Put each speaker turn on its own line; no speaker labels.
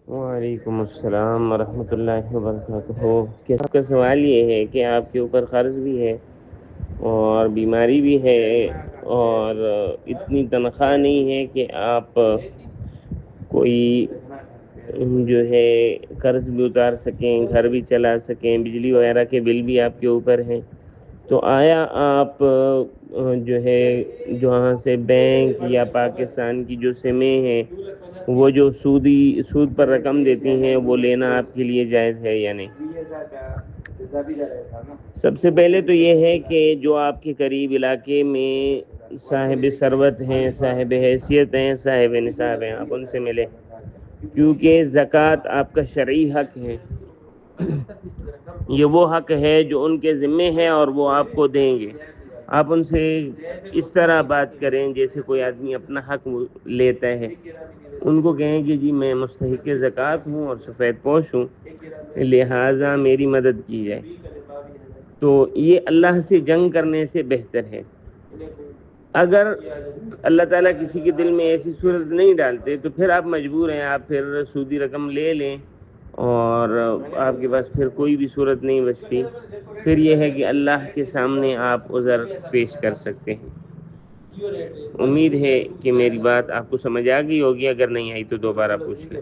وعلیکم السلام ورحمۃ اللہ وبرکاتہ۔ کہ آپ کا سوال یہ ہے کہ آپ کے اوپر قرض بھی ہے اور بیماری بھی ہے اور اتنی تنخواہ نہیں ہے کہ آپ کوئی جو ہے قرض بھی اتار سکیں، گھر بھی چلا سکیں، بجلی وغیرہ کے بل بھی آپ کے اوپر ہیں، تو آیا آپ جو ہے جہاں سے بینک یا پاکستان کی جو سمیں ہیں وہ جو سود پر رقم دیتی ہیں وہ لینا آپ کے لیے جائز ہے یا نہیں؟ سب سے پہلے تو یہ ہے کہ جو آپ کے قریب علاقے میں صاحب ثروت ہیں، صاحب حیثیت ہیں، صاحب نصاب ہیں، آپ ان سے ملیں، کیونکہ زکوٰۃ آپ کا شرعی حق ہے۔ یہ وہ حق ہے جو ان کے ذمے ہے اور وہ آپ کو دیں گے۔ آپ ان سے اس طرح بات کریں جیسے کوئی آدمی اپنا حق لیتا ہے، ان کو کہیں کہ جی میں مستحق زکوٰۃ ہوں اور سفید پوش ہوں، لہٰذا میری مدد کی جائے۔ تو یہ اللہ سے جنگ کرنے سے بہتر ہے۔ اگر اللہ تعالیٰ کسی کے دل میں ایسی صورت نہیں ڈالتے تو پھر آپ مجبور ہیں، آپ پھر سودی رقم لے لیں اور آپ کے پاس پھر کوئی بھی صورت نہیں بچتی، پھر یہ ہے کہ اللہ کے سامنے آپ عذر پیش کر سکتے ہیں۔ امید ہے کہ میری بات آپ کو سمجھ آ گئی ہوگی، اگر نہیں آئی تو دوبارہ پوچھ لیں۔